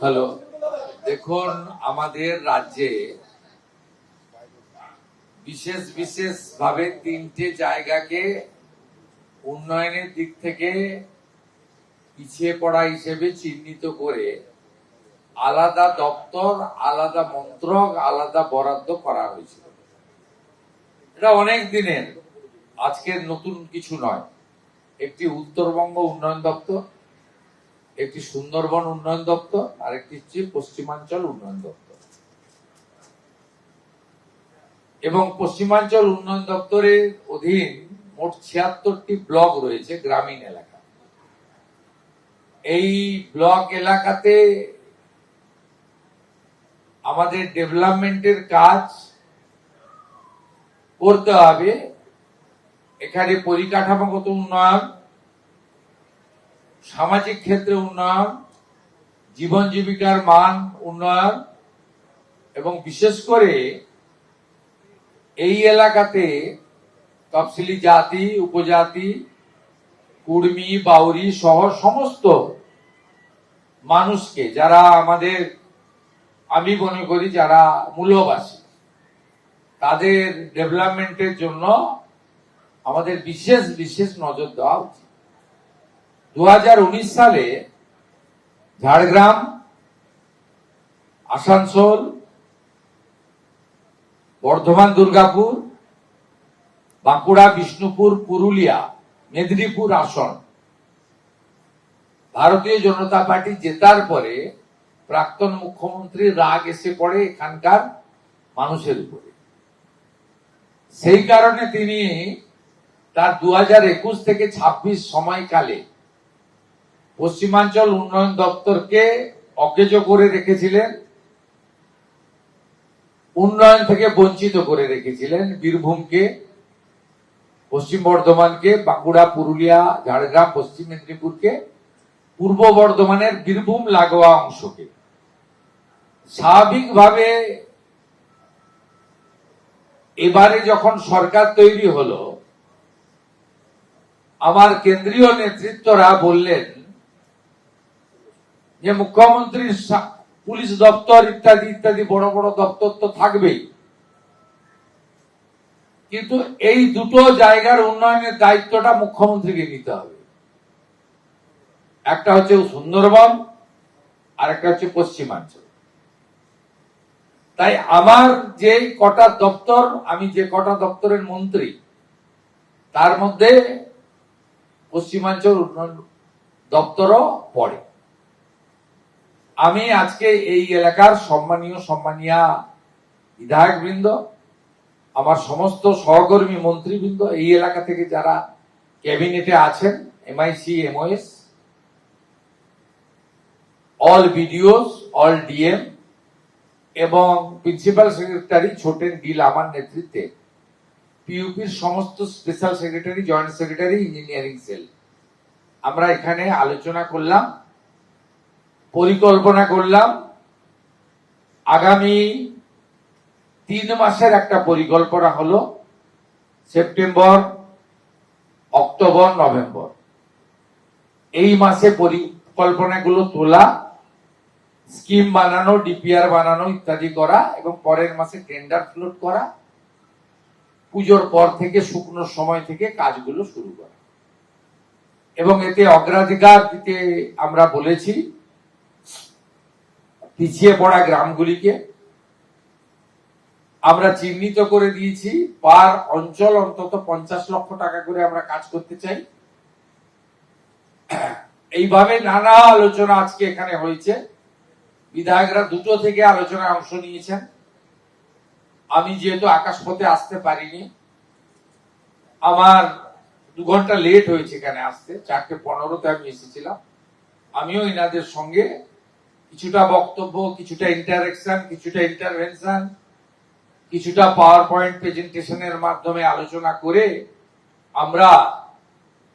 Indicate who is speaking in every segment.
Speaker 1: Hello, দেখুন আমাদের রাজ্যে বিশেষ বিশেষ ভাবে তিনটে জায়গাকে উন্নয়নের দিক থেকে পিছিয়ে পড়া হিসেবে চিহ্নিত করে আলাদা দপ্তর, আলাদা মন্ত্রক, আলাদা বরাদ্দ করা হয়েছিল। এটা অনেক দিনের, আজকের নতুন কিছু নয়। একটি উত্তরবঙ্গ উন্নয়ন দপ্তর, একটি সুন্দরবন উন্নয়ন দপ্তর, আর একটি হচ্ছে পশ্চিমাঞ্চল উন্নয়ন দপ্তর। এবং পশ্চিমাঞ্চল উন্নয়ন দপ্তরের অধীন মোট 76টি ব্লক রয়েছে গ্রামীণ এলাকা। এই ব্লক এলাকাতে আমাদের ডেভেলপমেন্টের কাজ করতে হবে। এখানে পরিকাঠামোগত উন্নয়ন, সামাজিক ক্ষেত্রে উন্নয়ন, জীবন জীবিকার মান উন্নয়ন এবং বিশেষ করে এই এলাকাতে তফসিলি জাতি, উপজাতি, কুর্মী, বাউরি সহ সমস্ত মানুষকে, যারা আমাদের, আমি মনে করি যারা মূল্যবাসী, তাদের ডেভেলপমেন্টের জন্য আমাদের বিশেষ বিশেষ নজর দেওয়া উচিত। 2019 সালে ঝাড়গ্রাম, আসানসোল, বর্ধমান, দুর্গাপুর, বাঁকুড়া, বিষ্ণুপুর, পুরুলিয়া, মেদিনীপুর আসন ভারতীয় জনতা পার্টি জেতার পরে প্রাক্তন মুখ্যমন্ত্রীর রাগ এসে পড়ে এখানকার মানুষের উপরে। সেই কারণে তিনি তার 2021 থেকে 26 সময়কালে পশ্চিমাঞ্চল উন্নয়ন দপ্তরকে অকেজ করে রেখেছিলেন, উন্নয়ন থেকে বঞ্চিত করে রেখেছিলেন। বীরভূমকে, পশ্চিম বর্ধমানকে, বাঁকুড়া, পুরুলিয়া, ঝাড়গ্রাম, পশ্চিম মেদিনীপুরকে, পূর্ব বর্ধমানের বীরভূম লাগোয়া অংশকে। স্বাভাবিকভাবে এবারে যখন সরকার তৈরি হলো, আমার কেন্দ্রীয় নেতৃত্বরা বললেন যে মুখ্যমন্ত্রীর পুলিশ দপ্তর ইত্যাদি ইত্যাদি বড় বড় দপ্তর তো থাকবেই, কিন্তু এই দুটো জায়গার উন্নয়নের দায়িত্বটা মুখ্যমন্ত্রীকে নিতে হবে। একটা হচ্ছে সুন্দরবন আর একটা হচ্ছে পশ্চিমাঞ্চল। তাই আমার যে কটা দপ্তর, আমি যে কটা দপ্তরের মন্ত্রী, তার মধ্যে পশ্চিমাঞ্চল উন্নয়ন দপ্তরও পড়ে। আমি আজকে এই এলাকার সম্মানীয়া বিধায়ক বৃন্দ, আমার সমস্ত সহকর্মী মন্ত্রীবৃন্দ, এই এলাকা থেকে যারা ক্যাবিনেটে আছেন, MIC, MOS, all BDOs, all DM এবং প্রিন্সিপাল সেক্রেটারি ছোটেন ডি লামার নেতৃত্বে পিইউপির সমস্ত special secretary, joint secretary, engineering cell, আমরা এখানে আলোচনা করলাম, পরিকল্পনা করলাম। আগামী 3 মাসের একটা পরিকল্পনা হলো সেপ্টেম্বর, অক্টোবর, নভেম্বর, এই মাসে পরিকল্পনাগুলো তোলা, স্কিম বানানো, ডিপিআর বানানো ইত্যাদি করা এবং পরের মাসে টেন্ডার ফ্লোট করা, পুজোর পর থেকে শুকনো সময় থেকে কাজগুলো শুরু করা। এবং এতে অগ্রাধিকার দিতে আমরা বলেছি পিছিয়ে পড়া গ্রামগুলিকে। আমরা চিহ্নিত করে দিয়েছি পার অঞ্চল অন্তত 50 লক্ষ টাকা করে আমরা কাজ করতে চাই। এইভাবে নানা আলোচনা আজকে এখানে হয়েছে। বিধায়করা দুটো থেকে আলোচনায় অংশ নিয়েছেন। আমি যেহেতু আকাশপথে আসতে পারিনি, আমার 2 ঘন্টা লেট হয়েছে এখানে আসতে, 4:15-তে আমি এসেছিলাম। আমিও এনাদের সঙ্গে কিছুটা বক্তব্য, কিছুটা ইন্টারেকশন, কিছুটা ইন্টারভেনশন, কিছুটা পাওয়ার পয়েন্ট প্রেজেন্টেশনের মাধ্যমে আলোচনা করে আমরা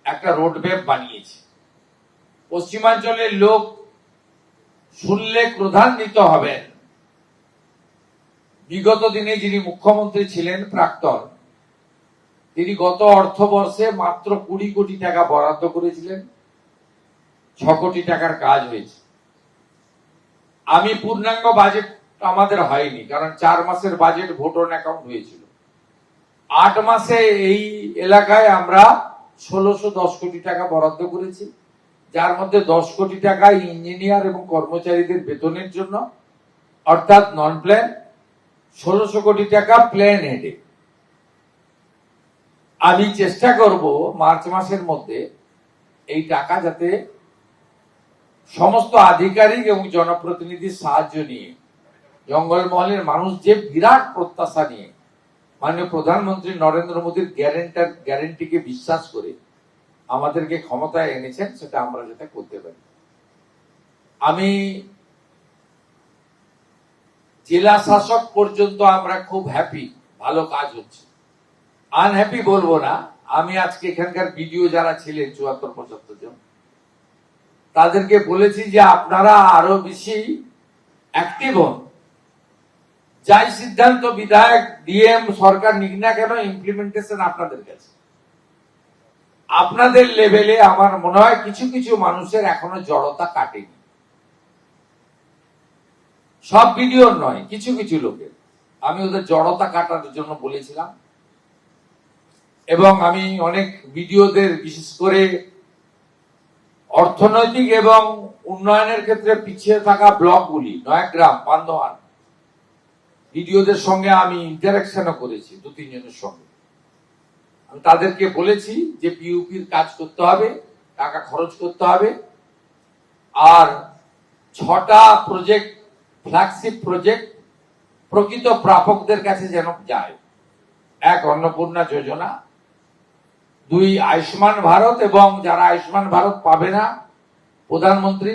Speaker 1: একটা রোডম্যাপ বানিয়েছি। পশ্চিমাঞ্চলের লোক শুনলে ক্রোধান্বিত হবেন। বিগত দিনে যিনি মুখ্যমন্ত্রী ছিলেন, প্রাক্তন, তিনি গত অর্থবর্ষে মাত্র 20 কোটি টাকা বরাদ্দ করেছিলেন, 6 কোটি টাকার কাজ হয়েছে। আমি পূর্ণাঙ্গ বাজেট আমাদের হয়নি, কারণ 4 মাসের বাজেট ভোট অন অ্যাকাউন্ট হয়েছিল। 8 মাসে এই এলাকায় আমরা 1610 কোটি টাকা বরাদ্দ করেছি, যার মধ্যে 10 কোটি টাকা ইঞ্জিনিয়ার এবং কর্মচারীদের বেতনের জন্য, অর্থাৎ নন প্ল্যান, 1600 কোটি টাকা প্ল্যান হেডে। আমি চেষ্টা করব মার্চ মাসের মধ্যে এই টাকা যাতে সমস্ত আধিকারিক এবং জনপ্রতিনিধির সাহায্য নিয়ে, জঙ্গলমহলের মানুষ যে বিরাট প্রত্যাশা নিয়ে মাননীয় প্রধানমন্ত্রী নরেন্দ্র মোদীর গ্যারেন্টিকে বিশ্বাস করে আমাদেরকে ক্ষমতায় এনেছেন, সেটা আমরা যাতে করতে পারি। আমি জেলা শাসক পর্যন্ত আমরা খুব হ্যাপি, ভালো কাজ হচ্ছে। আনহ্যাপি বলবো না। আমি আজকে এখানকার বিডিও যারা ছিলেন 74-75 জন, তাদেরকে বলেছি যে আপনারা আরো বেশি অ্যাক্টিভ হন। যাই সিদ্ধান্ত বিধায়ক, ডিএম, সরকার নিক না কেন, ইমপ্লিমেন্টেশন আপনাদের কাছে। আপনাদের লেভেলে আমার মনে হয় কিছু কিছু মানুষের এখনো জড়তা কাটেনি। সব ভিডিওর নয়, কিছু কিছু লোকের। আমি ওদের জড়তা কাটার জন্য বলেছিলাম, এবং আমি অনেক ভিডিওদের, বিশেষ করে অর্থনৈতিক এবং উন্নয়নের ক্ষেত্রে পিছিয়ে থাকা ব্লকগুলি, নয়াগ্রাম, পান্ডোয়ান, ভিডিওদের সঙ্গে আমি ইন্টারাকশনও করেছি 2-3 জনের সঙ্গে। আমি তাদেরকে বলেছি যে পিউপির কাজ করতে হবে, টাকা খরচ করতে হবে, আর 6টা প্রজেক্ট, ফ্ল্যাগশিপ প্রজেক্ট প্রকৃত প্রাপকদের কাছে যেন যায়। 1 অন্নপূর্ণা যোজনা, 2 আয়ুষ্মান ভারত, এবং যারা আয়ুষ্মান ভারত পাবে না, প্রধানমন্ত্রী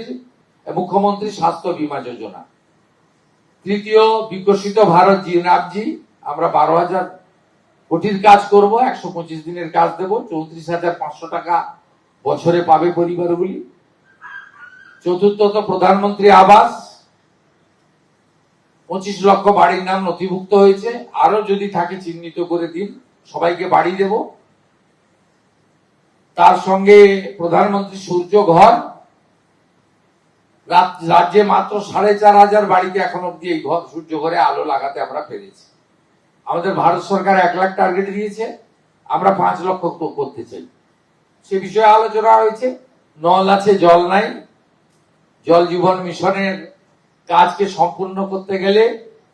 Speaker 1: মুখ্যমন্ত্রী স্বাস্থ্য বীমা যোজনা, 3য় বিকশিত ভারত জিনাবজি, আমরা 12,000 কোটির কাজ করব, 125 দিনের কাজ দেব, 34,500 টাকা বছরে পাবে পরিবারগুলি। 4র্থত প্রধানমন্ত্রী আবাস, 25 লক্ষ বাড়ির নাম নথিভুক্ত হয়েছে, আরো যদি থাকে চিহ্নিত করে দিন, সবাইকে বাড়ি দেব। তার সঙ্গে প্রধানমন্ত্রী সূর্য ঘর, রাজ্যে মাত্র 4,500 বাড়িতে এখন অব্দি এই ঘর, সূর্য ঘরে আলো লাগাতে আমরা পেরেছি। আমাদের ভারত সরকার 1 লাখ টার্গেট দিয়েছে, আমরা 5 লক্ষ করতে চাই। সে বিষয়ে আলোচনা হয়েছে। নল আছে, জল নাই। জল জীবন মিশনের কাজকে সম্পূর্ণ করতে গেলে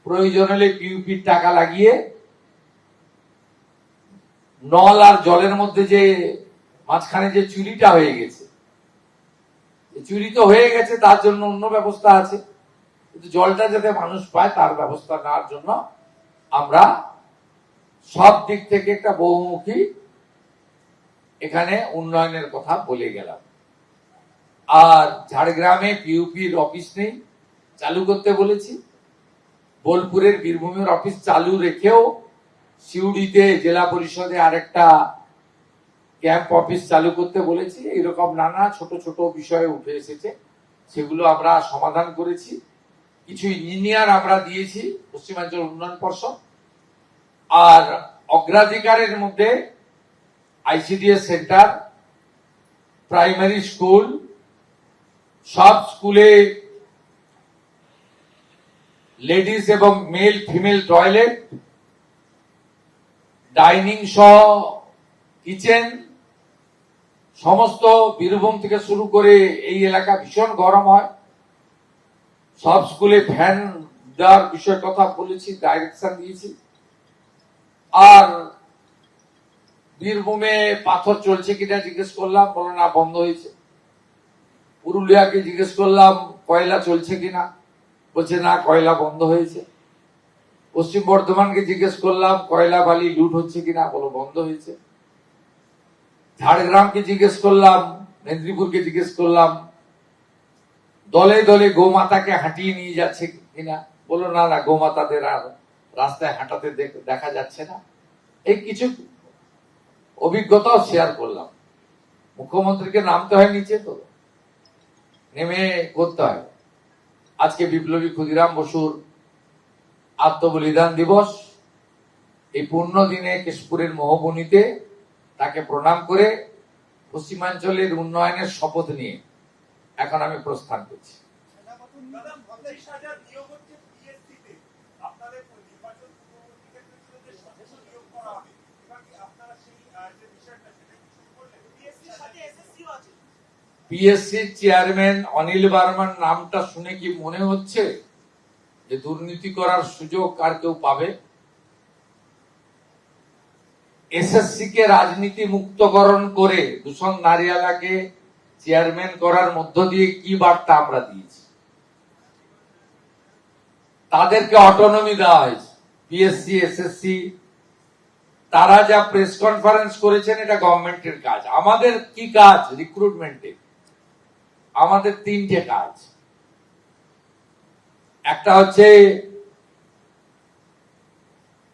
Speaker 1: প্রয়োজন হলে পিউপির টাকা লাগিয়ে নল আর জলের মধ্যে যে মাঝখানে যে চুরিটা হয়ে গেছে, চুরি তো হয়ে গেছে, তার জন্য অন্য ব্যবস্থা আছে, কিন্তু জলটা যাতে মানুষ পায় তার ব্যবস্থা নেওয়ার জন্য আমরা সব দিক থেকে একটা বহুমুখী এখানে উন্নয়নের কথা বলে গেলাম। আর ঝাড়গ্রামে পিউপির অফিস নেই, চালু করতে বলেছি। বোলপুরের বীরভূমের অফিস চালু রেখেও সিউড়িতে জেলা পরিষদে আরেকটা ক্যাম্প অফিস চালু করতে বলেছি। এরকম নানা ছোট ছোট বিষয়ে উঠে এসেছে, সেগুলো আমরা সমাধান করেছি। কিছু ইঞ্জিনিয়ার আমরা দিয়েছি পশ্চিমাঞ্চল উন্নয়ন পর্ষদ। আর অগ্রাধিকারের মধ্যে আইসিডিএস সেন্টার, প্রাইমারি স্কুল, সব স্কুলে লেডিস এবং মেল ফিমেল টয়লেট, ডাইনিং সহ কিচেন, সমস্ত বীরভূম থেকে শুরু করে এই এলাকা ভীষণ গরম হয়, সব স্কুলে ফ্যান দেওয়ার বিষয়ে কথা বলেছি, ডাইরেকশন দিয়েছি। আর বীরভূমে পাথর চলছে কিনা জিজ্ঞেস করলাম, বলো না বন্ধ হয়েছে। পুরুলিয়াকে জিজ্ঞেস করলাম কয়লা চলছে কিনা, বলছে না কয়লা বন্ধ হয়েছে। পশ্চিম বর্ধমানকে জিজ্ঞেস করলাম কয়লা বালি লুট হচ্ছে কিনা, বলো বন্ধ হয়েছে। ঝাড়গ্রামকে জিজ্ঞেস করলাম, মেদিনীপুরকে জিজ্ঞেস করলাম দলে দলে গোমাতাকে হাঁটিয়ে নিয়ে যাচ্ছে কিনা, বলো না না গোমাতাদের আর রাস্তায় হাঁটাতে দেখা যাচ্ছে না। এই কিছু অভিজ্ঞতাও শেয়ার করলাম। মুখ্যমন্ত্রীকে নামতে হয় নিচে, তো নেমে করতে হয়। আজকে বিপ্লবী ক্ষুদিরাম বসুর আত্মবলিদান দিবস। এই পূর্ণ দিনে কেশপুরের মোহবনীতে তাকে প্রণাম করে পশ্চিমাঞ্চলের উন্নয়নের শপথ নিয়ে এখন আমি প্রস্থান করছি। পিএসসির চেয়ারম্যান অনিল বার্মার নামটা শুনে কি মনে হচ্ছে যে দুর্নীতি করার সুযোগ আর কেউ পাবে? এসএসসি কে রাজনীতি মুক্তকরণ করে দূষণ নারিয়ালাকে চেয়ারম্যান করার মধ্য দিয়ে কি বার্তা আমরা দিয়েছি? তাদেরকে অটোনমি দেওয়া হয়েছে। পিএসসি, এসএসসি তারা যা প্রেস কনফারেন্স করেছেন এটা গভর্নমেন্টের কাজ। আমাদের কি কাজ? রিক্রুটমেন্টে আমাদের তিনটে কাজ। একটা হচ্ছে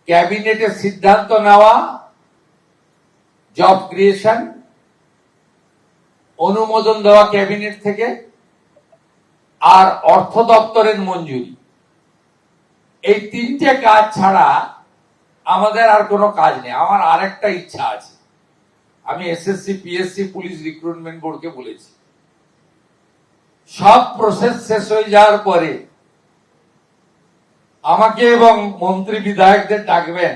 Speaker 1: ক্যাবিনেটের সিদ্ধান্ত নেওয়া, জব ক্রিয়েশন, অনুমোদন দেওয়া ক্যাবিনেট থেকে, আর অর্থ দপ্তরের মঞ্জুরি। এই তিনটে কাজ ছাড়া আমাদের আর কোনো কাজ নেই। আমার আরেকটা ইচ্ছা আছে, আমি এসএসসি, পিএসসি, পুলিশ রিক্রুটমেন্ট বোর্ডকে বলেছি, সব প্রসেস শেষ হয়ে যাওয়ার পরে আমাকে এবং মন্ত্রী বিধায়কদের ডাকবেন,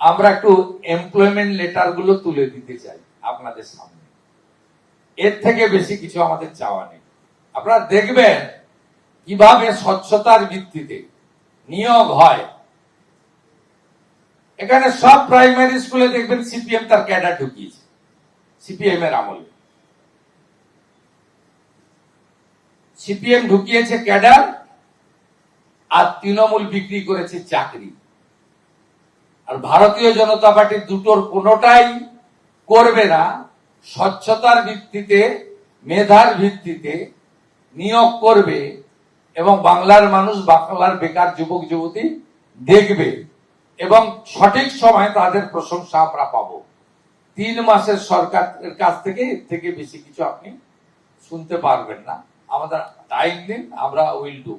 Speaker 1: আমরা একটু এমপ্লয়মেন্ট লেটার গুলো তুলে দিতে চাই আপনাদের সামনে। এর থেকে বেশি কিছু আমাদের চাওয়া নেই। আপনারা দেখবেন কিভাবে স্বচ্ছতার ভিত্তিতে নিয়োগ হয়। এখানে সব প্রাইমারি স্কুলে দেখবেন সিপিএম তার ক্যাডার ঢুকিয়েছে, সিপিএম এর আমলে সিপিএম ঢুকিয়েছে ক্যাডার, আর তৃণমূল বিক্রি করেছে চাকরি। আর ভারতীয় জনতা পার্টি দুটোর কোনোটাই করবে না। স্বচ্ছতার ভিত্তিতে, মেধার ভিত্তিতে নিয়োগ করবে এবং বাংলার মানুষ, বাংলার বেকার যুবক যুবতী দেখবে এবং সঠিক সময় তাদের প্রশংসা আমরা পাবো। 3 মাসের সরকারের কাছ থেকে এর থেকে বেশি কিছু আপনি শুনতে পারবেন না। আমাদের টাইম দিন, আমরা উইল ডু।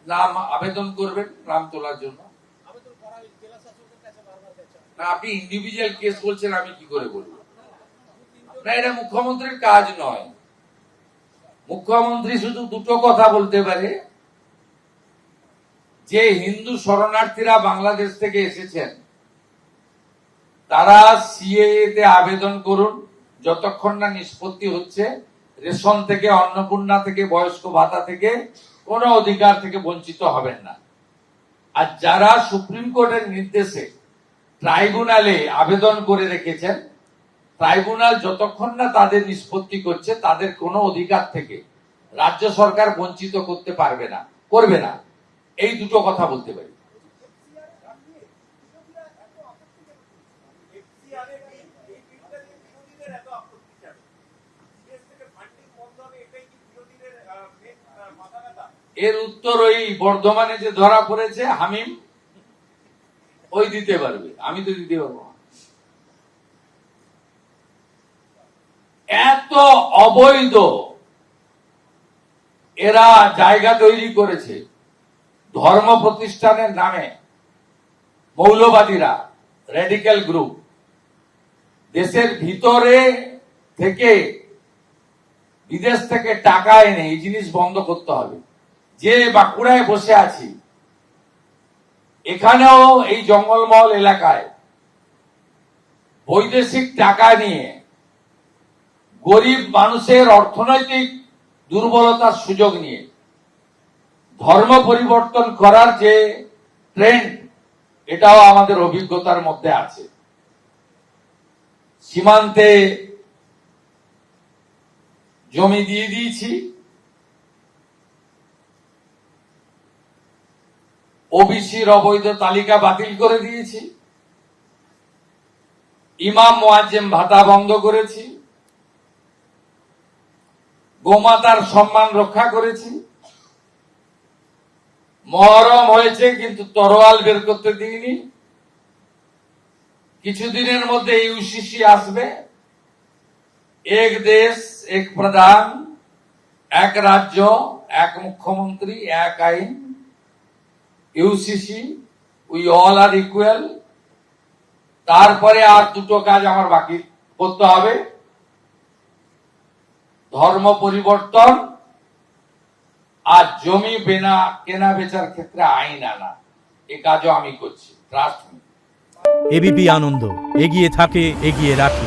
Speaker 1: নাম আবেদন করবেন নাম তোলার জন্য। না, আপনি ইন্ডিভিজুয়াল কেস বলছেন, আমি কি করে বলবো? না, এটা মুখ্যমন্ত্রীর কাজ নয়। মুখ্যমন্ত্রী শুধু দুটো কথা বলতে পারে, যে হিন্দু শরণার্থীরা বাংলাদেশ থেকে এসেছেন তারা সিএএ তে আবেদন করুন, যতক্ষণ না নিষ্পত্তি হচ্ছে রেশন থেকে, অন্নপূর্ণা থেকে, বয়স্ক ভাতা থেকে কোন অধিকার থেকে বঞ্চিত হবেন না। আর যারা সুপ্রিম কোর্টের নির্দেশে ট্রাইব্যুনালে আবেদন করে রেখেছেন, ট্রাইব্যুনাল যতক্ষণ না তাদের নিষ্পত্তি করছে তাদের কোনো অধিকার থেকে রাজ্য সরকার বঞ্চিত করতে পারবে না, করবে না। এই দুটো কথা বলতে পারি। এর উত্তর ওই বর্ধমানে যে ধরা পড়েছে হামিম, ওই দিতে পারবে, আমি তো দিতে পারবো। এত অবৈধ এরা জায়গা তৈরি করেছে ধর্ম প্রতিষ্ঠানের নামে। মৌলবাদীরা, রেডিক্যাল গ্রুপ দেশের ভিতরে থেকে বিদেশ থেকে টাকা এনে এই জিনিস বন্ধ করতে হবে। যে বাঁকুড়ায় বসে আছি, এখানেও এই জঙ্গলমহল এলাকায় বৈদেশিক টাকা নিয়ে গরিব মানুষের অর্থনৈতিক দুর্বলতার সুযোগ নিয়ে ধর্ম পরিবর্তন করার যে ট্রেন্ড, এটাও আমাদের অভিজ্ঞতার মধ্যে আছে। সীমান্তে জমি দিয়ে দিয়েছি, ওবিসির অবৈধ তালিকা বাতিল করে দিয়েছি, ইমাম মুয়াজ্জেম ভাতা বন্ধ করেছি, গোমাতার সম্মান রক্ষা করেছি। মহরম হয়েছে কিন্তু তরোয়াল বের করতে দিইনি। কিছুদিনের মধ্যে ইউসিসি আসবে, এক দেশ এক প্রধান এক রাজ্য, এক মুখ্যমন্ত্রী, এক আইন, UCC, we all are equal. তারপরে আর দুটো কাজ আমার বাকি করতে হবে, ধর্ম পরিবর্তন আর জমি কেনা বেচার ক্ষেত্রে আইন আনা। এ কাজও আমি করছি, ট্রাস্ট মি।
Speaker 2: এবিপি আনন্দ, এগিয়ে থাকে, এগিয়ে রাখে।